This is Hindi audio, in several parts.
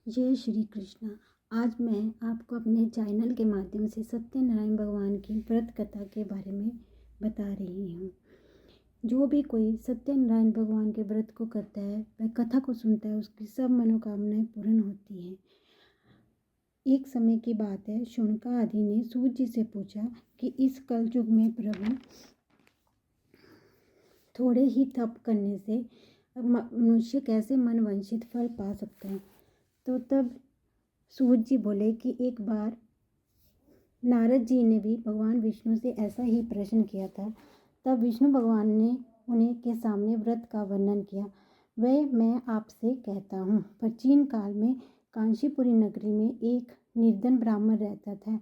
जय श्री कृष्णा। आज मैं आपको अपने चैनल के माध्यम से सत्यनारायण भगवान की व्रत कथा के बारे में बता रही हूँ। जो भी कोई सत्यनारायण भगवान के व्रत को करता है, वह कथा को सुनता है, उसकी सब मनोकामनाएं पूर्ण होती हैं। एक समय की बात है, शुनका आदि ने सूत जी से पूछा कि इस कलयुग में प्रभु थोड़े ही तप करने से मनुष्य कैसे मनवांछित फल पा सकता है। तो तब सूत जी बोले कि एक बार नारद जी ने भी भगवान विष्णु से ऐसा ही प्रश्न किया था। तब विष्णु भगवान ने उन्हें के सामने व्रत का वर्णन किया। वह मैं आपसे कहता हूँ। प्राचीन काल में कांशीपुरी नगरी में एक निर्धन ब्राह्मण रहता था।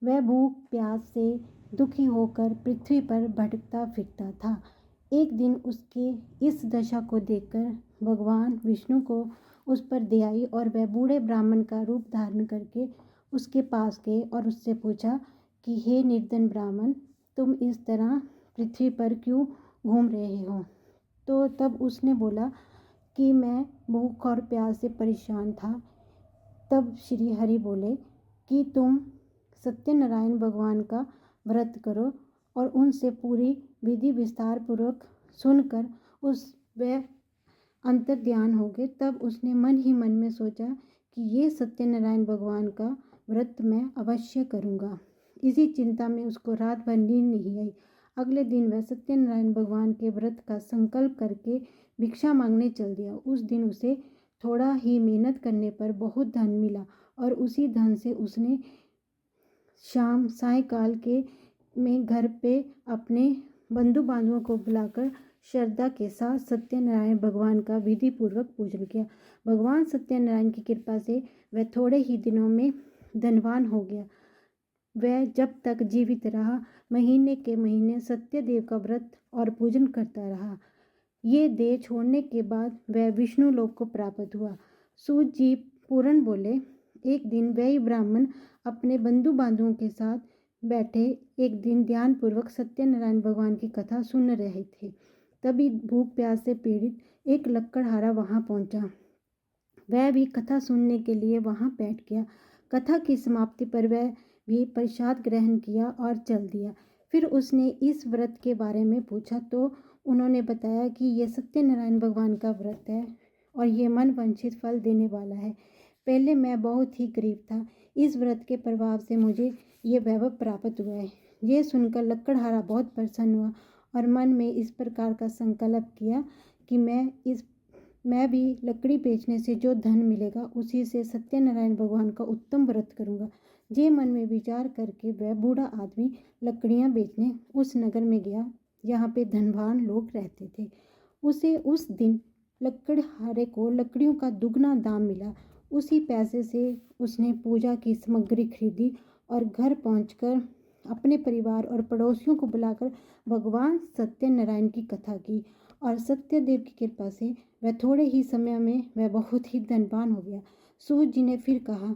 वह भूख प्यास से दुखी होकर पृथ्वी पर भटकता फिरता था। एक दिन उसके इस दशा को देखकर भगवान विष्णु को उस पर दया आई और वह बूढ़े ब्राह्मण का रूप धारण करके उसके पास गए और उससे पूछा कि हे निर्धन ब्राह्मण, तुम इस तरह पृथ्वी पर क्यों घूम रहे हो। तो तब उसने बोला कि मैं भूख और प्यास से परेशान था। तब श्री हरि बोले कि तुम सत्यनारायण भगवान का व्रत करो और उनसे पूरी विधि विस्तार पूर्वक सुनकर उस वह अंतर ध्यान हो गए। तब उसने मन ही मन में सोचा कि ये सत्यनारायण भगवान का व्रत मैं अवश्य करूँगा। इसी चिंता में उसको रात भर नींद नहीं आई। अगले दिन वह सत्यनारायण भगवान के व्रत का संकल्प करके भिक्षा मांगने चल दिया। उस दिन उसे थोड़ा ही मेहनत करने पर बहुत धन मिला और उसी धन से उसने शाम सायंकाल के में घर पे अपने बंधु बांधवों को बुलाकर श्रद्धा के साथ सत्यनारायण भगवान का विधि पूर्वक पूजन किया। भगवान सत्यनारायण की कृपा से वह थोड़े ही दिनों में धनवान हो गया। वह जब तक जीवित रहा महीने के महीने सत्यदेव का व्रत और पूजन करता रहा। ये देह छोड़ने के बाद वह विष्णु लोक को प्राप्त हुआ। सूत जी पूर्ण बोले, एक दिन वही ब्राह्मण अपने बंधु बांधवों के साथ बैठे एक दिन ध्यान पूर्वक सत्यनारायण भगवान की कथा सुन रहे थे। तभी भूख प्यास से पीड़ित एक लक्कड़हारा वहां पहुंचा। वह भी कथा सुनने के लिए वहां बैठ गया। कथा की समाप्ति पर वह भी प्रसाद ग्रहण किया और चल दिया। फिर उसने इस व्रत के बारे में पूछा तो उन्होंने बताया कि यह सत्यनारायण भगवान का व्रत है और ये मन वांछित फल देने वाला है। पहले मैं बहुत ही गरीब था। इस व्रत के प्रभाव से मुझे ये वैभव प्राप्त हुआ है। ये सुनकर लक्कड़हारा बहुत प्रसन्न हुआ और मन में इस प्रकार का संकल्प किया कि मैं भी लकड़ी बेचने से जो धन मिलेगा उसी से सत्यनारायण भगवान का उत्तम व्रत करूंगा। ये मन में विचार करके वह बूढ़ा आदमी लकड़ियां बेचने उस नगर में गया जहाँ पे धनवान लोग रहते थे। उसे उस दिन लकड़हारे को लकड़ियों का दुगना दाम मिला। उसी पैसे से उसने पूजा की सामग्री खरीदी और घर पहुंचकर अपने परिवार और पड़ोसियों को बुलाकर भगवान सत्यनारायण की कथा की और सत्यदेव की कृपा से वह थोड़े ही समय में वह बहुत ही धनवान हो गया। सूत जी ने फिर कहा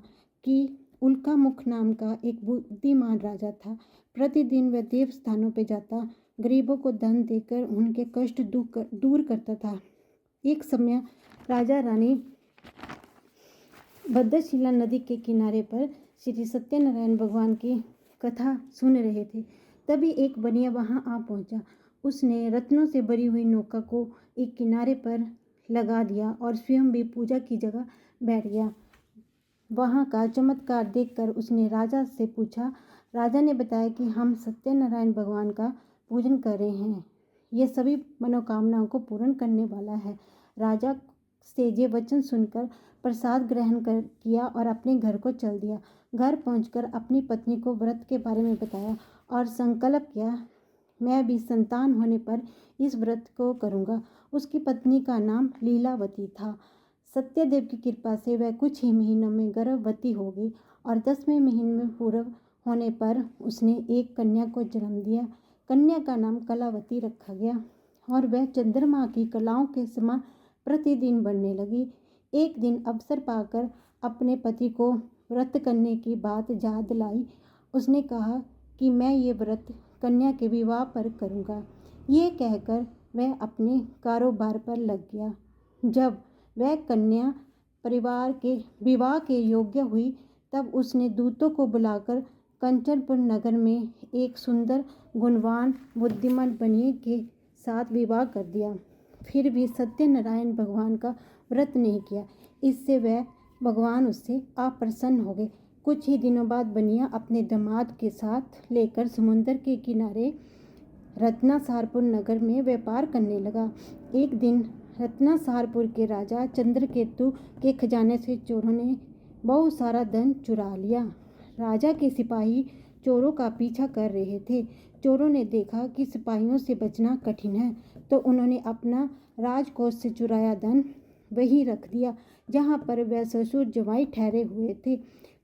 कि उल्कामुख नाम का एक बुद्धिमान राजा था। प्रतिदिन वह देव स्थानों पर जाता, गरीबों को धन देकर उनके कष्ट दूर करता था। एक समय राजा रानी भद्रशिला नदी के किनारे पर श्री सत्यनारायण भगवान की कथा सुन रहे थे। तभी एक बनिया वहां आ पहुंचा। उसने रत्नों से भरी हुई नौका को एक किनारे पर लगा दिया और स्वयं भी पूजा की जगह बैठ गया। वहां का चमत्कार देखकर उसने राजा से पूछा। राजा ने बताया कि हम सत्यनारायण भगवान का पूजन कर रहे हैं। ये सभी मनोकामनाओं को पूर्ण करने वाला है। राजा से ये वचन सुनकर प्रसाद ग्रहण किया और अपने घर को चल दिया। घर पहुंचकर अपनी पत्नी को व्रत के बारे में बताया और संकल्प किया, मैं भी संतान होने पर इस व्रत को करूंगा। उसकी पत्नी का नाम लीलावती था। सत्यदेव की कृपा से वह कुछ ही महीनों में गर्भवती हो गई और 10वें महीने में पूर्ण होने पर उसने एक कन्या को जन्म दिया। कन्या का नाम कलावती रखा गया और वह चंद्रमा की कलाओं के समान प्रतिदिन बढ़ने लगी। एक दिन अवसर पाकर अपने पति को व्रत करने की बात याद लाई। उसने कहा कि मैं ये व्रत कन्या के विवाह पर करूँगा। ये कहकर वह अपने कारोबार पर लग गया। जब वह कन्या परिवार के विवाह के योग्य हुई, तब उसने दूतों को बुलाकर कंचनपुर नगर में एक सुंदर, गुणवान, बुद्धिमान बनिए के साथ विवाह कर दिया। फिर भी सत्यनारायण भगवान का व्रत नहीं किया। इससे वह भगवान उससे अप्रसन्न हो गए। कुछ ही दिनों बाद बनिया अपने दामाद के साथ लेकर समुद्र के किनारे रत्नासारपुर नगर में व्यापार करने लगा। एक दिन रत्नासारपुर के राजा चंद्रकेतु के खजाने से चोरों ने बहुत सारा धन चुरा लिया। राजा के सिपाही चोरों का पीछा कर रहे थे। चोरों ने देखा कि सिपाहियों से बचना कठिन है, तो उन्होंने अपना राजकोष से चुराया धन वहीं रख दिया जहाँ पर वह ससुर जवाई ठहरे हुए थे।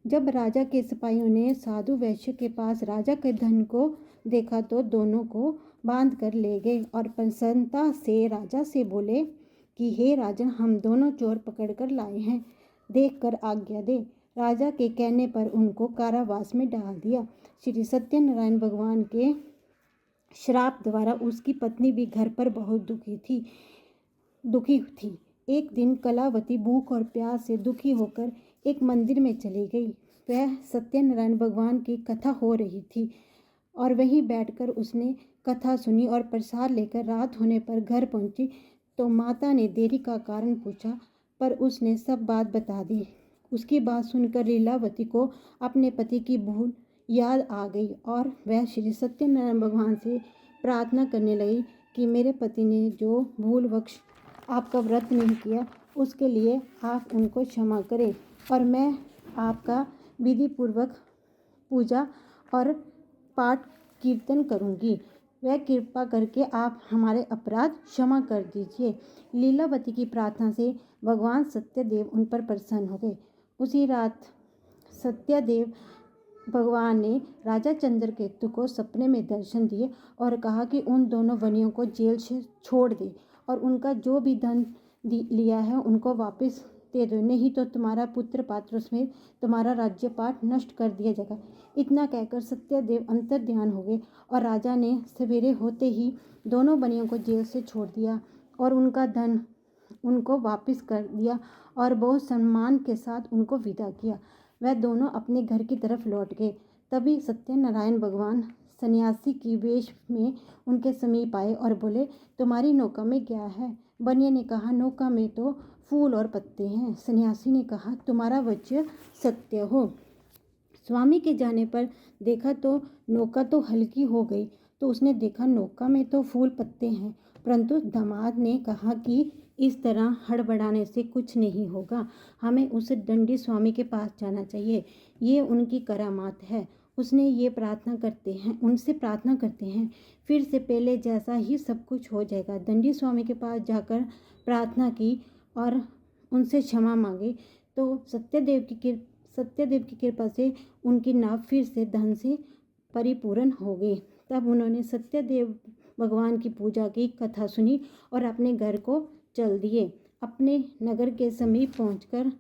जब राजा के सिपाहियों ने साधु वैश्य के पास राजा के धन को देखा तो दोनों को बांध कर ले गए और प्रसन्नता से राजा से बोले कि हे राजन, हम दोनों चोर पकड़ कर लाए हैं, देख कर आज्ञा दे। राजा के कहने पर उनको कारावास में डाल दिया। श्री सत्यनारायण भगवान के श्राप द्वारा उसकी पत्नी भी घर पर बहुत दुखी थी। एक दिन कलावती भूख और प्यास से दुखी होकर एक मंदिर में चली गई। वह सत्यनारायण भगवान की कथा हो रही थी और वहीं बैठकर उसने कथा सुनी और प्रसाद लेकर रात होने पर घर पहुंची तो माता ने देरी का कारण पूछा, पर उसने सब बात बता दी। उसकी बात सुनकर लीलावती को अपने पति की भूल याद आ गई और वह श्री सत्यनारायण भगवान से प्रार्थना करने लगी कि मेरे पति ने जो भूलवश आपका व्रत नहीं किया, उसके लिए आप उनको क्षमा करें और मैं आपका विधि पूर्वक पूजा और पाठ कीर्तन करूंगी। वह कृपा करके आप हमारे अपराध क्षमा कर दीजिए। लीलावती की प्रार्थना से भगवान सत्यदेव उन पर प्रसन्न हो गए। उसी रात सत्यदेव भगवान ने राजा चंद्रकेतु को सपने में दर्शन दिए और कहा कि उन दोनों बनियों को जेल से छोड़ दे और उनका जो भी धन लिया है उनको वापस दे दो, नहीं तो तुम्हारा पुत्र पात्र समेत तुम्हारा राज्यपाट नष्ट कर दिया जाएगा। इतना कहकर सत्यदेव अंतर्ध्यान हो गए और राजा ने सवेरे होते ही दोनों बनियों को जेल से छोड़ दिया और उनका धन उनको वापस कर दिया और बहुत सम्मान के साथ उनको विदा किया। वह दोनों अपने घर की तरफ लौट गए। तभी सत्यनारायण भगवान सन्यासी की वेश में उनके समीप आए और बोले, तुम्हारी नौका में क्या है? बनिया ने कहा, नौका में तो फूल और पत्ते हैं। सन्यासी ने कहा, तुम्हारा वचन सत्य हो। स्वामी के जाने पर देखा तो नौका तो हल्की हो गई, तो उसने देखा नौका में तो फूल पत्ते हैं, परंतु दामाद ने कहा कि इस तरह हड़बड़ाने से कुछ नहीं होगा, हमें उस दंडी स्वामी के पास जाना चाहिए, ये उनकी करामात है। उनसे प्रार्थना करते हैं, फिर से पहले जैसा ही सब कुछ हो जाएगा। दंडी स्वामी के पास जाकर प्रार्थना की और उनसे क्षमा मांगी तो सत्यदेव की कृपा से उनकी नाव फिर से धन से परिपूर्ण हो गई। तब उन्होंने सत्यदेव भगवान की पूजा की, कथा सुनी और अपने घर को चल दिए। अपने नगर के समीप पहुंचकर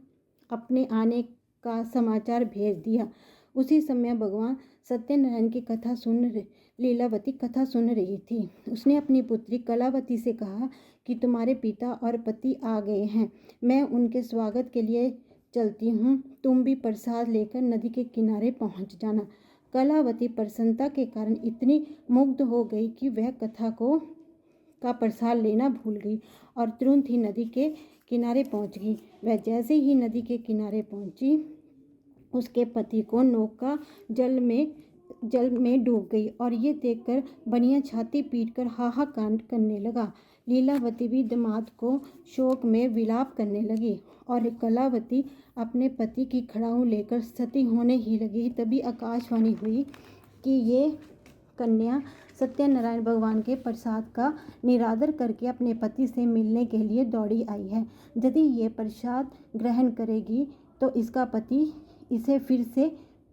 अपने आने का समाचार भेज दिया। उसी समय भगवान सत्यनारायण की लीलावती कथा सुन रही थी। उसने अपनी पुत्री कलावती से कहा कि तुम्हारे पिता और पति आ गए हैं, मैं उनके स्वागत के लिए चलती हूँ, तुम भी प्रसाद लेकर नदी के किनारे पहुँच जाना। कलावती प्रसन्नता के कारण इतनी मुग्ध हो गई कि वह कथा का प्रसाद लेना भूल गई और तुरंत ही नदी के किनारे पहुँच गई। वह जैसे ही नदी के किनारे पहुँची, उसके पति को नौका जल में डूब गई और ये देखकर बनिया छाती पीटकर हाहाकार करने लगा। लीलावती भी दामाद को शोक में विलाप करने लगी और कलावती अपने पति की खड़ाऊ लेकर सती होने ही लगी। तभी आकाशवाणी हुई कि ये कन्या सत्यनारायण भगवान के प्रसाद का निरादर करके अपने पति से मिलने के लिए दौड़ी आई है। यदि ये प्रसाद ग्रहण करेगी तो इसका पति इसे फिर से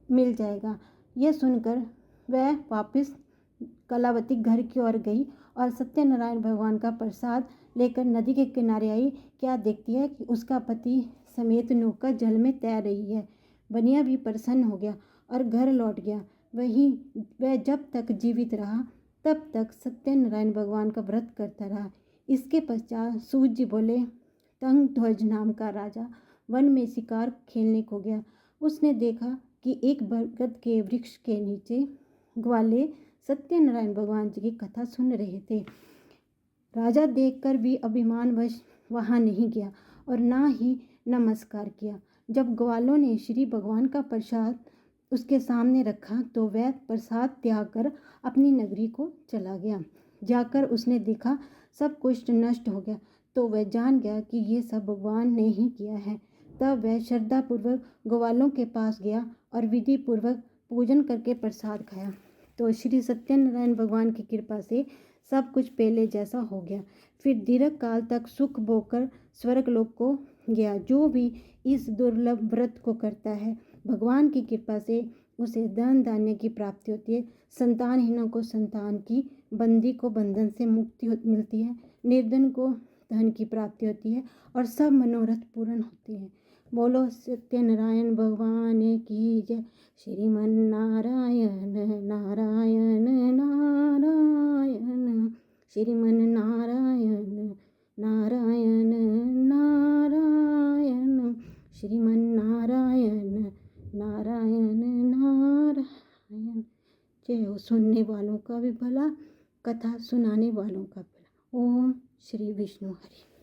मिल जाएगा। यह सुनकर वह वापस कलावती घर की ओर गई और सत्यनारायण भगवान का प्रसाद लेकर नदी के किनारे आई। क्या देखती है कि उसका पति समेत नौका जल में तैर रही है। बनिया भी प्रसन्न हो गया और घर लौट गया। वह जब तक जीवित रहा तब तक सत्यनारायण भगवान का व्रत करता रहा। इसके पश्चात सूत जी बोले, तंग ध्वज नाम का राजा वन में शिकार खेलने को गया। उसने देखा कि एक बरगद के वृक्ष के नीचे ग्वाले सत्यनारायण भगवान जी की कथा सुन रहे थे। राजा देखकर भी अभिमानवश वहाँ नहीं गया और ना ही नमस्कार किया। जब ग्वालों ने श्री भगवान का प्रसाद उसके सामने रखा तो वह प्रसाद त्याग कर अपनी नगरी को चला गया। जाकर उसने देखा सब कुछ नष्ट हो गया तो वह जान गया कि ये सब भगवान ने ही किया है। तब वह श्रद्धापूर्वक ग्वालों के पास गया और विधि पूर्वक पूजन करके प्रसाद खाया तो श्री सत्यनारायण भगवान की कृपा से सब कुछ पहले जैसा हो गया। फिर दीर्घ काल तक सुख भोगकर स्वर्गलोक को गया। जो भी इस दुर्लभ व्रत को करता है भगवान की कृपा से उसे धन धान्य की प्राप्ति होती है, संतानहीनों को संतान की, बंदी को बंधन से मुक्ति मिलती है, निर्धन को धन की प्राप्ति होती है और सब मनोरथ पूर्ण होते हैं। बोलो सत्यनारायण भगवान की जय। श्रीमन नारायण नारायण नारायण, श्रीमन नारायण नारायण नारायण, श्रीमन नारायण नारायण नारायण। जय हो सुनने वालों का भी भला, कथा सुनाने वालों का भला। ओम श्री विष्णु हरि।